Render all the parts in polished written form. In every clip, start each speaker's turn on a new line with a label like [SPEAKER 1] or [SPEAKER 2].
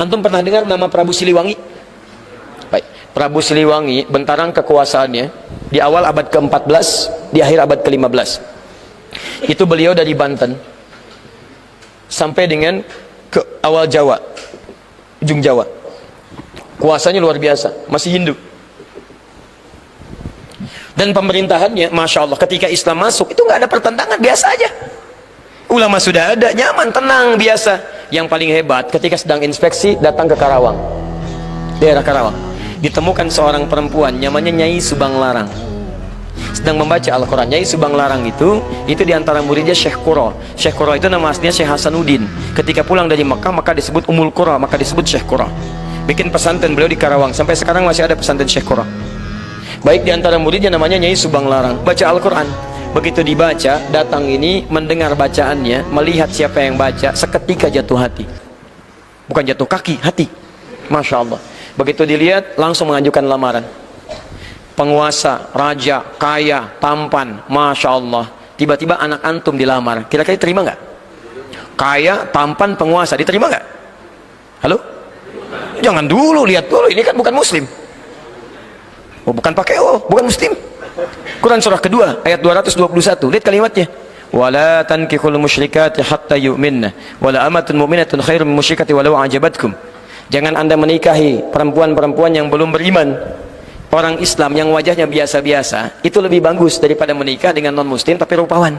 [SPEAKER 1] Antum pernah dengar nama Prabu Siliwangi? Baik, Prabu Siliwangi bentang kekuasaannya di awal abad ke-14, di akhir abad ke-15. Itu beliau dari Banten sampai dengan ke awal Jawa, ujung Jawa. Kuasanya luar biasa, masih Hindu. Dan pemerintahannya, Masya Allah, ketika Islam masuk, itu nggak ada pertentangan, biasa aja. Ulama sudah ada, nyaman, tenang, biasa. Yang paling hebat, ketika sedang inspeksi, datang ke Karawang, daerah Karawang, ditemukan seorang perempuan, namanya Nyai Subang Larang, sedang membaca Al-Quran. Nyai Subang Larang itu diantara muridnya Syekh Qura. Syekh Qura itu nama aslinya Syekh Hasanuddin. Ketika pulang dari Mekah, maka disebut Ummul Qura, maka disebut Syekh Qura. Bikin pesantren beliau di Karawang, sampai sekarang masih ada pesantren Syekh Qura. Baik, diantara muridnya namanya Nyai Subang Larang, baca Al-Quran. Begitu dibaca, datang ini mendengar bacaannya, melihat siapa yang baca, seketika jatuh hati. Bukan jatuh kaki, hati. Masya Allah. Begitu dilihat, langsung mengajukan lamaran. Penguasa, raja, kaya, tampan, Masya Allah. Tiba-tiba anak antum dilamar, kira-kira terima nggak? Kaya, tampan, penguasa, diterima nggak? Halo? Jangan dulu, lihat dulu, ini kan bukan muslim. Oh, bukan pakai bukan muslim. Quran surah kedua ayat 221, lihat kalimatnya. Wala tankihul musyrikati hatta yu'minna wala amatun mu'minatun khairum min musyrikati walau a'jabatkum. Jangan Anda menikahi perempuan-perempuan yang belum beriman. Orang Islam yang wajahnya biasa-biasa itu lebih bagus daripada menikah dengan non muslim tapi rupawan.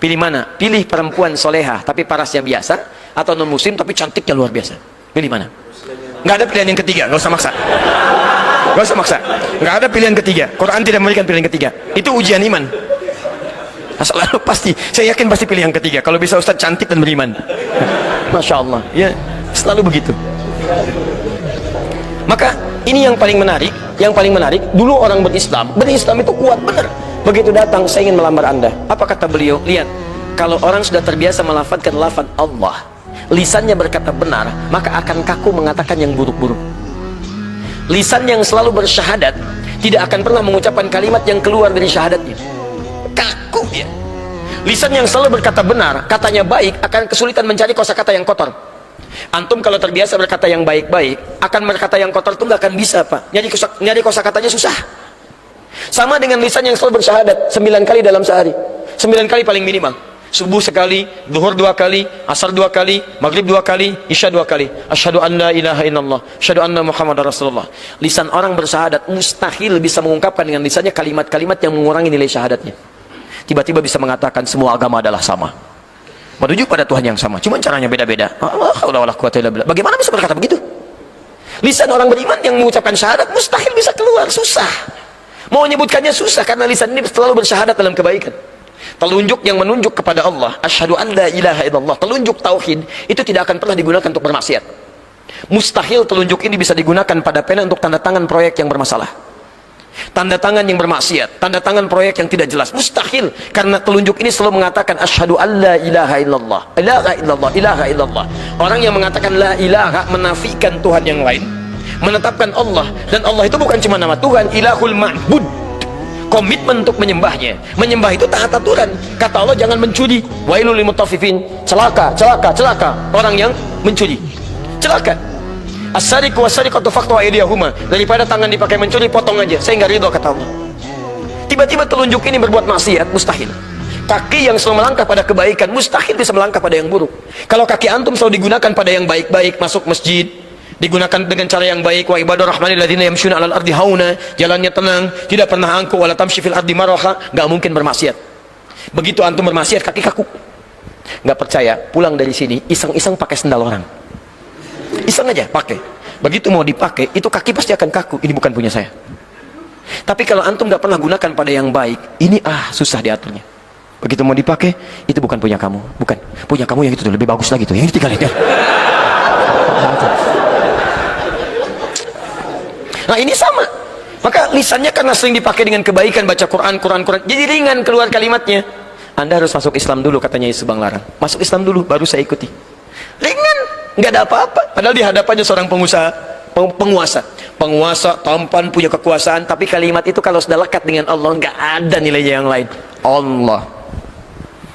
[SPEAKER 1] Pilih mana? Pilih perempuan solehah tapi parasnya biasa, atau non muslim tapi cantiknya luar biasa. Pilih mana? Nggak ada pilihan yang ketiga, nggak usah maksa. Gak usah maksa, nggak ada pilihan ketiga. Quran tidak memberikan pilihan ketiga. Itu ujian iman. Selalu pasti, saya yakin pasti pilih yang ketiga. Kalau bisa Ustaz cantik dan beriman. Masya Allah, ya selalu begitu. Maka ini yang paling menarik. Yang paling menarik, dulu orang berislam itu kuat benar. Begitu datang, saya ingin melamar Anda. Apa kata beliau? Lihat, kalau orang sudah terbiasa melafadzkan lafaz Allah, lisannya berkata benar, maka akan kaku mengatakan yang buruk-buruk. Lisan yang selalu bersyahadat tidak akan pernah mengucapkan kalimat yang keluar dari syahadatnya. Kaku ya. Lisan yang selalu berkata benar, katanya baik, akan kesulitan mencari kosakata yang kotor. Antum kalau terbiasa berkata yang baik-baik, akan berkata yang kotor itu nggak akan bisa, Pak. Nyari kosakatanya susah. Sama dengan lisan yang selalu bersyahadat 9 kali dalam sehari. 9 kali paling minimal. Subuh sekali, zuhur 2 kali, asar 2 kali, maghrib 2 kali, isya 2 kali. Asyhadu an la ilaha illallah, asyhadu anna Muhammadar Rasulullah. Lisan orang bersyahadat mustahil bisa mengungkapkan dengan lisannya kalimat-kalimat yang mengurangi nilai syahadatnya. Tiba-tiba bisa mengatakan semua agama adalah sama, menuju pada Tuhan yang sama, cuma caranya beda-beda. Bagaimana bisa berkata begitu? Lisan orang beriman yang mengucapkan syahadat mustahil bisa keluar, susah. Mau menyebutkannya susah karena lisan ini selalu bersyahadat dalam kebaikan. Telunjuk yang menunjuk kepada Allah, asyhadu an la ilaha illallah, telunjuk tauhid, itu tidak akan pernah digunakan untuk bermaksiat. Mustahil telunjuk ini bisa digunakan pada pena untuk tanda tangan proyek yang bermasalah, tanda tangan yang bermaksiat, tanda tangan proyek yang tidak jelas. Mustahil, karena telunjuk ini selalu mengatakan asyhadu an la ilaha illallah, ilaha illallah, ilaha illallah. Orang yang mengatakan la ilaha menafikan Tuhan yang lain, menetapkan Allah, dan Allah itu bukan cuma nama Tuhan, ilahul ma'bud. Komitmen untuk menyembahnya. Menyembah itu taat aturan. Kata Allah, jangan mencuri. Wailul lil mutaffifin. Celaka, celaka, celaka orang yang mencuri. Celaka. As-sariqu was-sariqatu faqtu aydiyahuma. Daripada tangan dipakai mencuri, potong aja. Saya enggak ridho, kata Allah. Tiba-tiba telunjuk ini berbuat maksiat, mustahil. Kaki yang selalu melangkah pada kebaikan mustahil bisa melangkah pada yang buruk. Kalau kaki antum selalu digunakan pada yang baik-baik, masuk masjid, digunakan dengan cara yang baik, wa ibadur rahmanil ladzina yamshuna 'alal ardi hauna, jalannya tenang, tidak pernah angkuh, wala tamshi fil ardi maraha, enggak mungkin bermaksiat. Begitu antum bermaksiat, kaki kaku. Enggak percaya, pulang dari sini iseng-iseng pakai sendal orang. Iseng aja pakai. Begitu mau dipakai, itu kaki pasti akan kaku. Ini bukan punya saya. Tapi kalau antum enggak pernah gunakan pada yang baik, ini susah diaturnya. Begitu mau dipakai, itu bukan punya kamu, bukan. Punya kamu yang itu tuh lebih bagus lagi tuh, yang ini tinggalin ya. Nah ini sama. Maka lisannya karena sering dipakai dengan kebaikan, baca Quran, jadi ringan keluar kalimatnya. Anda harus masuk Islam dulu, katanya Subang Larang. Masuk Islam dulu, baru saya ikuti. Ringan, nggak ada apa-apa. Padahal di hadapannya seorang penguasa, tampan, punya kekuasaan. Tapi kalimat itu kalau sudah lekat dengan Allah, nggak ada nilainya yang lain. Allah.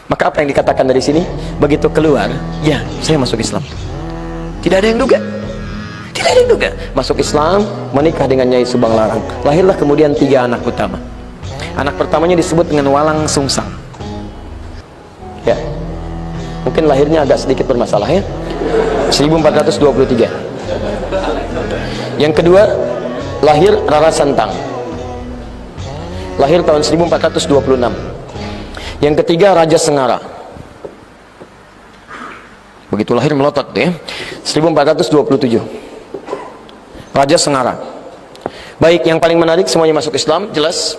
[SPEAKER 1] Maka apa yang dikatakan dari sini? Begitu keluar, ya saya masuk Islam. Tidak ada yang duga. Tidak juga. Masuk Islam, menikah dengan Nyai Subang Larang. Lahirlah kemudian 3 anak utama. Anak pertamanya disebut dengan Walang Sungsang. Ya. Mungkin lahirnya agak sedikit bermasalah ya. 1423. Yang kedua, lahir Rara Santang. Lahir tahun 1426. Yang ketiga, Raja Sengara. Begitu lahir melotot ya. 1427. Raja Sengara. Baik, yang paling menarik semuanya masuk Islam, jelas.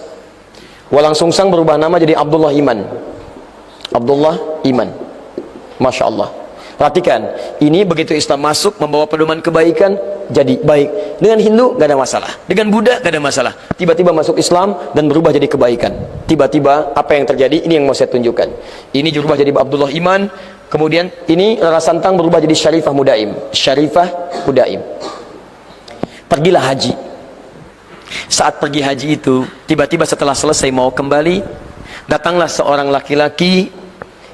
[SPEAKER 1] Walang Sungsang berubah nama jadi Abdullah Iman. Abdullah Iman. Masya Allah. Perhatikan, ini begitu Islam masuk membawa pedoman kebaikan, jadi baik. Dengan Hindu gak ada masalah, dengan Buddha gak ada masalah. Tiba-tiba masuk Islam dan berubah jadi kebaikan. Tiba-tiba apa yang terjadi? Ini yang mau saya tunjukkan. Ini berubah jadi Abdullah Iman. Kemudian ini Rara Santang berubah jadi Syarifah Mudaim. Syarifah Mudaim. Pergilah haji. Saat pergi haji itu, tiba-tiba setelah selesai mau kembali, datanglah seorang laki-laki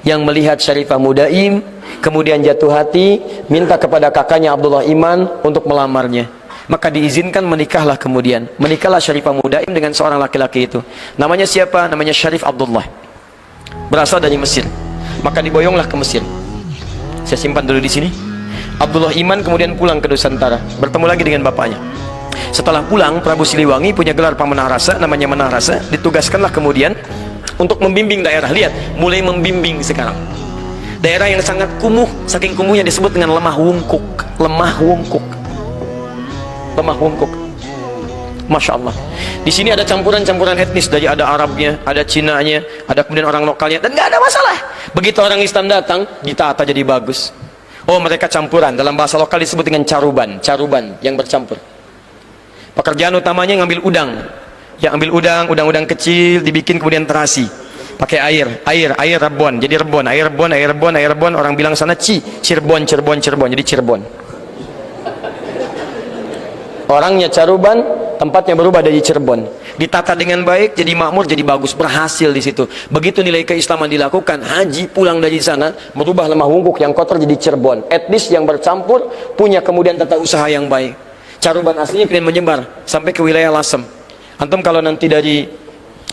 [SPEAKER 1] yang melihat Syarifah Mudaim, kemudian jatuh hati, minta kepada kakaknya Abdullah Iman untuk melamarnya. Maka diizinkan menikahlah kemudian. Menikahlah Syarifah Mudaim dengan seorang laki-laki itu. Namanya siapa? Namanya Syarif Abdullah. Berasal dari Mesir. Maka diboyonglah ke Mesir. Saya simpan dulu di sini. Abdullah Iman kemudian pulang ke Nusantara, bertemu lagi dengan bapaknya. Setelah pulang, Prabu Siliwangi punya gelar Pamanah Rasa, namanya Manah Rasa, ditugaskanlah kemudian untuk membimbing daerah. Lihat, mulai membimbing sekarang. Daerah yang sangat kumuh, saking kumuhnya disebut dengan lemah wungkuk. Lemah wungkuk. Lemah wungkuk. Masya Allah. Di sini ada campuran-campuran etnis, dari ada Arabnya, ada Cinanya, ada kemudian orang lokalnya, dan nggak ada masalah. Begitu orang Islam datang, ditata jadi bagus. Oh, mereka campuran, dalam bahasa lokal disebut dengan caruban. Caruban yang bercampur. Pekerjaan utamanya ngambil udang. Yang ambil udang kecil, dibikin kemudian terasi. Pakai air rebon, jadi rebon, air rebon, orang bilang sana Cirebon, jadi Cirebon. Orangnya caruban, tempatnya berubah dari Cirebon. Ditata dengan baik, jadi makmur, jadi bagus, berhasil di situ. Begitu nilai keislaman dilakukan, haji pulang dari sana, merubah lemah wungkuk yang kotor jadi Cirebon. Etnis yang bercampur, punya kemudian tata usaha yang baik. Caruban aslinya kemudian menyebar sampai ke wilayah Lasem. Antum kalau nanti dari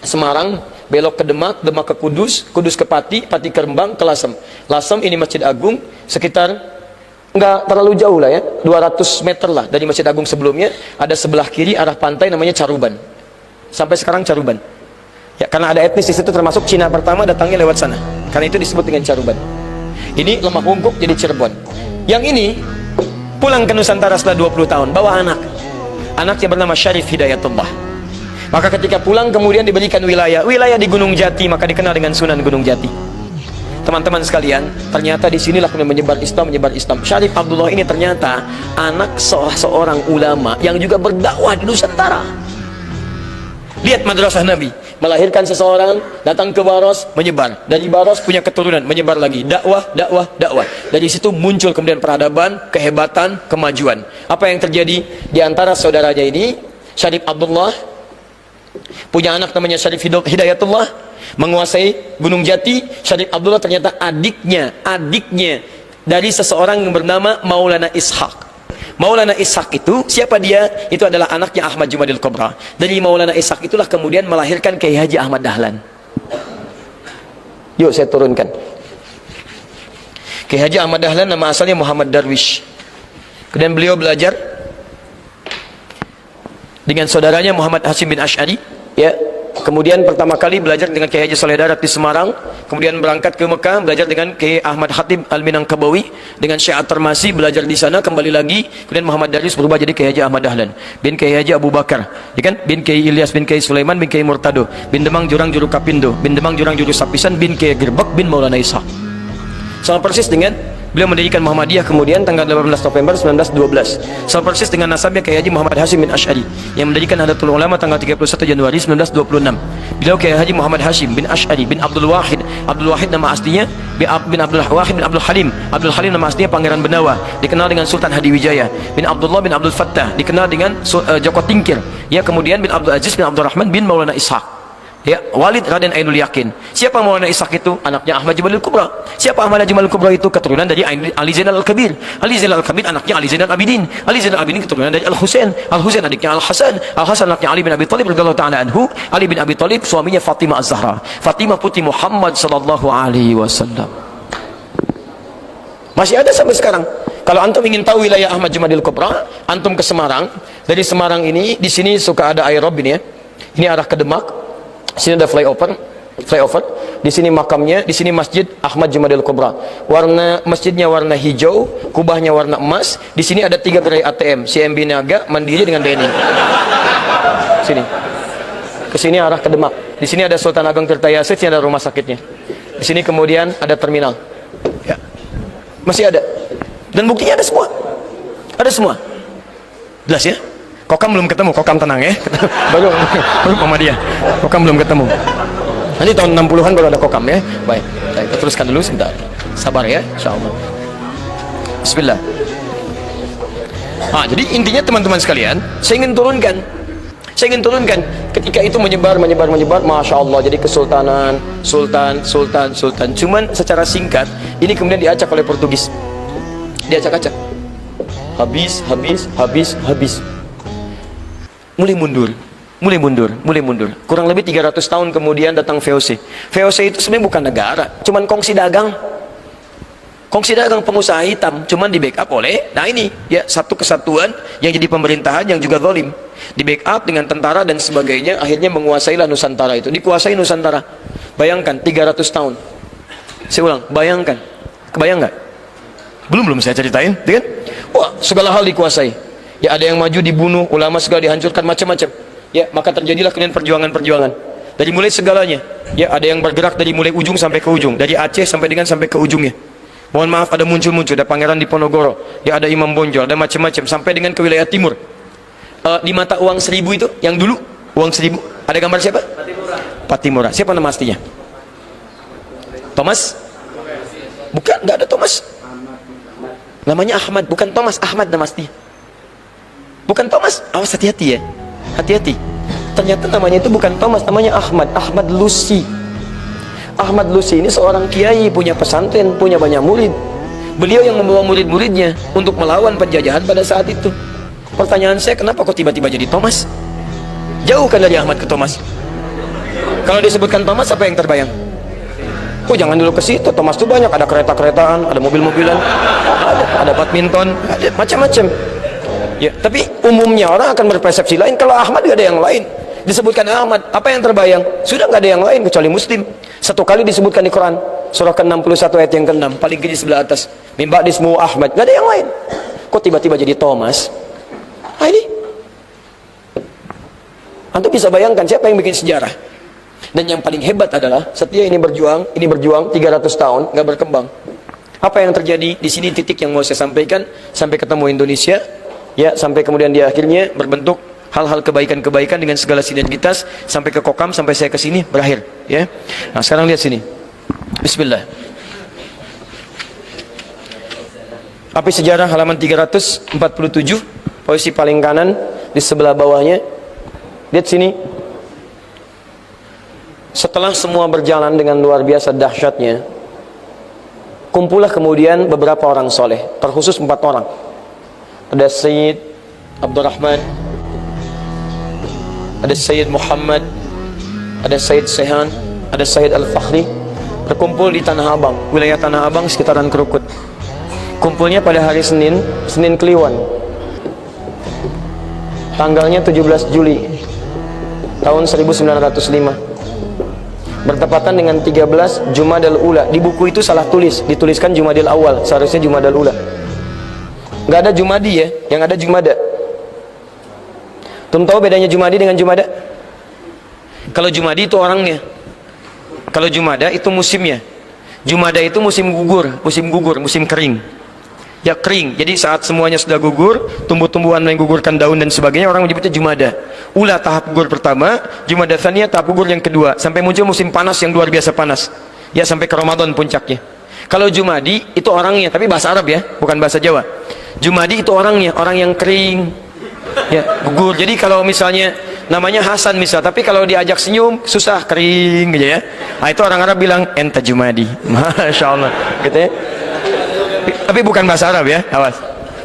[SPEAKER 1] Semarang belok ke Demak, Demak ke Kudus, Kudus ke Pati, Pati ke Rembang, ke Lasem. Lasem ini Masjid Agung, sekitar enggak terlalu jauh lah ya, 200 meter lah dari Masjid Agung sebelumnya. Ada sebelah kiri arah pantai namanya Caruban. Sampai sekarang Caruban. Ya, karena ada etnis di situ, termasuk Cina pertama datangnya lewat sana. Karena itu disebut dengan Caruban. Ini lemah wungkuk jadi Cirebon. Yang ini pulang ke Nusantara setelah 20 tahun, bawa anak. Anaknya bernama Syarif Hidayatullah. Maka ketika pulang kemudian diberikan wilayah di Gunung Jati, maka dikenal dengan Sunan Gunung Jati. Teman-teman sekalian, ternyata di sinilah kemudian menyebar Islam. Syarif Abdullah ini ternyata anak seorang ulama yang juga berdakwah di Nusantara. Lihat madrasah Nabi, melahirkan seseorang, datang ke Baros, menyebar. Dari Baros punya keturunan, menyebar lagi. Dakwah. Dari situ muncul kemudian peradaban, kehebatan, kemajuan. Apa yang terjadi di antara saudaranya ini? Syarif Abdullah punya anak namanya Syarif Hidayatullah, menguasai Gunung Jati. Syarif Abdullah ternyata adiknya dari seseorang yang bernama Maulana Ishaq. Maulana Ishaq itu, siapa dia? Itu adalah anaknya Ahmad Jumadil Kubra. Dari Maulana Ishaq itulah kemudian melahirkan Kiai Haji Ahmad Dahlan. Yuk saya turunkan. Kiai Haji Ahmad Dahlan nama asalnya Muhammad Darwish. Kemudian beliau belajar dengan saudaranya Muhammad Hashim bin Ash'ari, ya. Kemudian pertama kali belajar dengan Kiai Haji Saleh Darat di Semarang, kemudian berangkat ke Mekah, belajar dengan Kiai Ahmad Khatib Al-Minangkabawi, dengan Syekh At-Tarmasi belajar di sana, kembali lagi. Kemudian Muhammad Darwis berubah jadi Kiai Haji Ahmad Dahlan bin Kiai Haji Abu Bakar, ya kan? Bin Kiai Ilyas bin Kiai Sulaiman bin Kiai Murtado bin Demang Jurang Juru Kapindo bin Demang Jurang Juru Sapisan bin Kiai Gerbek bin Maulana Ishaq. Sama persis dengan beliau mendirikan Muhammadiyah kemudian tanggal 18 November 1912. Sama persis dengan nasabnya Kiai Haji Muhammad Hashim bin Ash'ari yang mendirikan Nahdlatul Ulama tanggal 31 Januari 1926. Beliau Kiai Haji Muhammad Hashim bin Ash'ari bin Abdul Wahid. Abdul Wahid nama aslinya bin Abdul Wahid bin Abdul Halim. Abdul Halim nama aslinya Pangeran Benawa, dikenal dengan Sultan Hadiwijaya. Bin Abdullah bin Abdul Fattah, dikenal dengan Joko Tingkir. Ya, kemudian bin Abdul Aziz bin Abdul Rahman bin Maulana Ishaq. Ya, Walid Raden Ainul Yakin. Siapa Maulana Ishaq itu? Anaknya Ahmad Jamalul Kubra. Siapa Ahmad Jamalul Kubra itu? Keturunan dari Ali Zainal Al-Kabir. Ali Zainal Al-Kabir anaknya Ali Zainal Abidin. Ali Zainal Abidin keturunan dari Al-Husain. Al-Husain adiknya Al-Hasan. Al-Hasan anaknya Ali bin Abi Thalib radhiyallahu ta'ala anhu. Ali bin Abi Thalib suaminya Fatimah Az-Zahra. Fatimah putri Muhammad sallallahu alaihi wasallam. Masih ada sampai sekarang. Kalau antum ingin tahu wilayah Ahmad Jamalul Kubra, antum ke Semarang. Dari Semarang ini, di sini suka ada aerob ini ya. Ini arah ke Demak. Sini ada flyover. Di sini makamnya, di sini Masjid Ahmad Jamalul Kubra. Warna masjidnya warna hijau, kubahnya warna emas. Di sini ada 3 gerai ATM, CMB Niaga, Mandiri dengan BNI. Sini. Ke sini arah ke Demak. Di sini ada Sultan Ageng Tirtayasa, sini ada rumah sakitnya. Di sini kemudian ada terminal. Ya. Masih ada. Dan buktinya ada semua. Ada semua. Jelas ya? Kokam belum ketemu, Kokam tenang ya. baru sama dia. Kokam belum ketemu. Nanti tahun 60-an baru ada Kokam ya. Baik, kita teruskan dulu sebentar. Sabar ya, insyaallah. Bismillah. Jadi intinya teman-teman sekalian, saya ingin turunkan ketika itu menyebar, Masya Allah, jadi kesultanan, sultan. Cuman secara singkat, ini kemudian diacak oleh Portugis. Diacak-acak. Habis. Mulai mundur. Kurang lebih 300 tahun kemudian datang VOC. VOC itu sebenarnya bukan negara, cuman kongsi dagang pengusaha hitam, cuman di backup oleh, nah ini ya, satu kesatuan yang jadi pemerintahan yang juga zalim, di backup dengan tentara dan sebagainya, akhirnya menguasailah Nusantara itu, dikuasai Nusantara. Bayangkan 300 tahun. Saya ulang, bayangkan, kebayang nggak? Belum saya ceritain, kan? Wah, segala hal dikuasai. Ya, ada yang maju dibunuh, ulama segala dihancurkan, macam-macam. Ya, maka terjadilah kemudian perjuangan. Dari mulai segalanya. Ya, ada yang bergerak dari mulai ujung sampai ke ujung, dari Aceh sampai ke ujungnya. Mohon maaf, ada muncul, ada Pangeran Diponegoro, ya ada Imam Bonjol, ada macam-macam sampai dengan ke wilayah timur. Di mata uang 1000 itu, yang dulu uang 1000, ada gambar siapa? Patimura. Siapa nama aslinya? Thomas? Bukan, nggak ada Thomas. Namanya Ahmad, bukan Thomas, Ahmad nama aslinya. Bukan Thomas, awas hati-hati ya, hati-hati. Ternyata namanya itu bukan Thomas, namanya Ahmad Lusi. Ahmad Lusi ini seorang kiai, punya pesantren, punya banyak murid. Beliau yang membawa murid-muridnya untuk melawan penjajahan pada saat itu. Pertanyaan saya, kenapa kok tiba-tiba jadi Thomas? Jauh kan dari Ahmad ke Thomas. Kalau disebutkan Thomas, apa yang terbayang? Oh, jangan dulu ke situ. Thomas itu banyak, ada kereta-keretaan, ada mobil-mobilan, ada badminton, ada macam-macam. Ya, tapi umumnya orang akan berpersepsi lain. Kalau Ahmad gak ada yang lain. Disebutkan Ahmad, apa yang terbayang? Sudah gak ada yang lain kecuali Muslim. Satu kali disebutkan di Quran, surah ke-61 ayat yang ke-6, paling kiri sebelah atas. Min ba'di ismuhu Ahmad, gak ada yang lain. Kok tiba-tiba jadi Thomas? Ini antum bisa bayangkan siapa yang bikin sejarah. Dan yang paling hebat adalah setia ini berjuang 300 tahun gak berkembang. Apa yang terjadi di sini, titik yang mau saya sampaikan, sampai ketemu Indonesia. Ya, sampai kemudian di akhirnya berbentuk hal-hal kebaikan-kebaikan dengan segala sinergitas sampai ke Kokam, sampai saya ke sini berakhir, ya. Nah, sekarang lihat sini. Bismillah. Api sejarah halaman 347, posisi paling kanan di sebelah bawahnya. Lihat sini. Setelah semua berjalan dengan luar biasa dahsyatnya, kumpullah kemudian beberapa orang soleh, terkhusus 4 orang. Ada Sayyid Abdurrahman, ada Sayyid Muhammad, ada Sayyid Sehan, ada Sayyid Al-Fakhri, berkumpul di Tanah Abang, wilayah Tanah Abang sekitaran Krukut. Kumpulnya pada hari Senin Kliwon, tanggalnya 17 Juli tahun 1905, bertepatan dengan 13 Jumadal Ula. Di buku itu salah tulis, dituliskan Jumadil Awal, seharusnya Jumadal Ula. Nggak ada Jumadi ya, yang ada Jumada. Tum tahu bedanya Jumadi dengan Jumada? Kalau Jumadi itu orangnya, kalau Jumada itu musimnya. Jumada itu musim gugur, musim kering. Ya, kering. Jadi saat semuanya sudah gugur, tumbuh-tumbuhan menggugurkan daun dan sebagainya, orang menyebutnya Jumada. Ula tahap gugur pertama, Jumada tsaniyah tahap gugur yang kedua, sampai muncul musim panas yang luar biasa panas. Ya, sampai ke Ramadan puncaknya. Kalau Jumadi itu orangnya, tapi bahasa Arab ya, bukan bahasa Jawa. Jumadi itu orangnya, orang yang kering, ya, gugur. Jadi kalau misalnya namanya Hasan misal, tapi kalau diajak senyum susah, kering gitu ya. Nah itu orang Arab bilang enta Jumadi. Masya Allah gitu ya. Tapi bukan bahasa Arab ya, awas.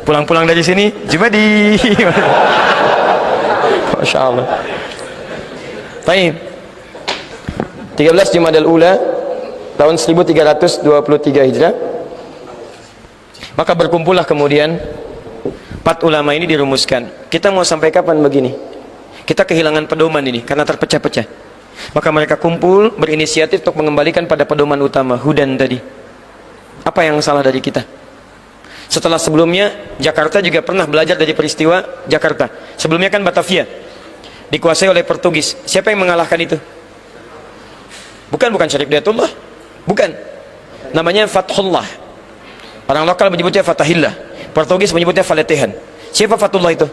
[SPEAKER 1] Pulang-pulang dari sini Jumadi. Masya Allah. Baik. 13 Jumadal Ula tahun 1323 Hijrah. Maka berkumpullah kemudian 4 ulama ini dirumuskan. Kita mau sampai kapan begini? Kita kehilangan pedoman ini karena terpecah-pecah. Maka mereka kumpul berinisiatif untuk mengembalikan pada pedoman utama, hudan tadi. Apa yang salah dari kita? Setelah sebelumnya Jakarta juga pernah belajar dari peristiwa Jakarta. Sebelumnya kan Batavia dikuasai oleh Portugis. Siapa yang mengalahkan itu? Bukan Syarif Hidayatullah. Bukan. Namanya Fathullah. Orang lokal menyebutnya Fatahillah. Portugis menyebutnya Faletehan. Siapa Fathullah itu?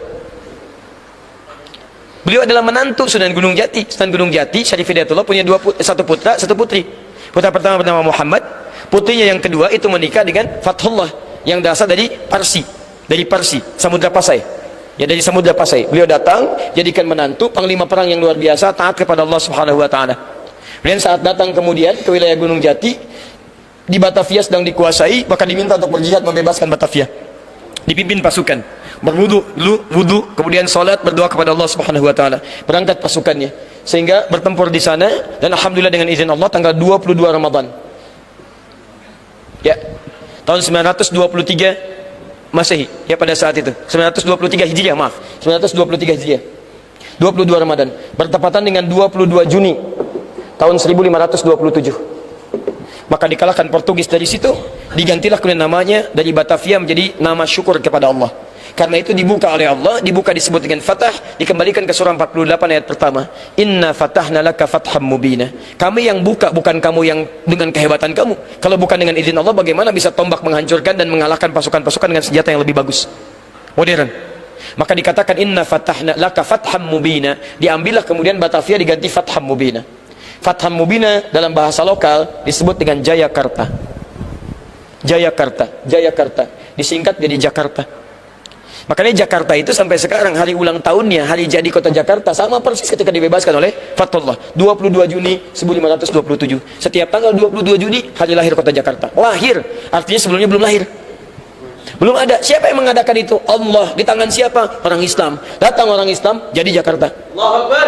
[SPEAKER 1] Beliau adalah menantu Sunan Gunung Jati. Sunan Gunung Jati, Syarif Hidayatullah punya satu putra, satu putri. Putra pertama bernama Muhammad. Putrinya yang kedua itu menikah dengan Fathullah yang berasal dari Parsi. Dari Parsi, Samudra Pasai. Ya, dari Samudra Pasai. Beliau datang, jadikan menantu, panglima perang yang luar biasa, taat kepada Allah Subhanahu wa taala. Kemudian saat datang kemudian ke wilayah Gunung Jati, di Batavia sedang dikuasai, maka diminta untuk berjihad membebaskan Batavia. Dipimpin pasukan, berwudu dulu, wudu, kemudian salat, berdoa kepada Allah Subhanahu wa taala. Berangkat pasukannya sehingga bertempur di sana, dan alhamdulillah dengan izin Allah tanggal 22 Ramadan. Ya. Tahun 923 Masehi, ya pada saat itu. 923 Hijriah, maaf. 923 Hijriah. 22 Ramadan, bertepatan dengan 22 Juni tahun 1527. Maka dikalahkan Portugis. Dari situ digantilah kemudian namanya dari Batavia menjadi nama syukur kepada Allah. Karena itu dibuka oleh Allah, dibuka disebut dengan Fatah, dikembalikan ke surah 48 ayat pertama. Inna fatahna laka fatham mubina. Kami yang buka, bukan kamu yang dengan kehebatan kamu. Kalau bukan dengan izin Allah, bagaimana bisa tombak menghancurkan dan mengalahkan pasukan-pasukan dengan senjata yang lebih bagus, modern. Maka dikatakan inna fatahna laka fatham mubina. Diambillah kemudian Batavia diganti Fatham Mubina. Fatham Mubina dalam bahasa lokal disebut dengan Jayakarta. Jayakarta disingkat jadi Jakarta. Makanya Jakarta itu sampai sekarang hari ulang tahunnya, hari jadi kota Jakarta sama persis ketika dibebaskan oleh Fathullah, 22 Juni 1527. Setiap tanggal 22 Juni hari lahir kota Jakarta. Lahir, artinya sebelumnya belum lahir. Belum ada. Siapa yang mengadakan itu? Allah. Di tangan siapa? Orang Islam. Datang orang Islam, jadi Jakarta. Allahu Akbar.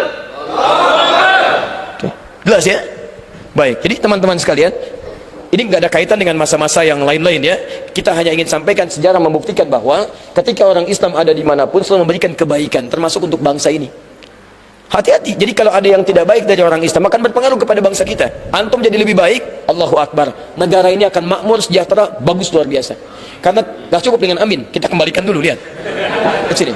[SPEAKER 1] Jelas ya? Baik, jadi teman-teman sekalian, ini nggak ada kaitan dengan masa-masa yang lain-lain ya. Kita hanya ingin sampaikan sejarah membuktikan bahwa ketika orang Islam ada dimanapun selalu memberikan kebaikan, termasuk untuk bangsa ini. Hati-hati. Jadi kalau ada yang tidak baik dari orang Islam akan berpengaruh kepada bangsa kita. Antum jadi lebih baik, Allahu Akbar. Negara ini akan makmur, sejahtera, bagus luar biasa. Karena nggak cukup dengan amin. Kita kembalikan dulu, lihat. Ke sini.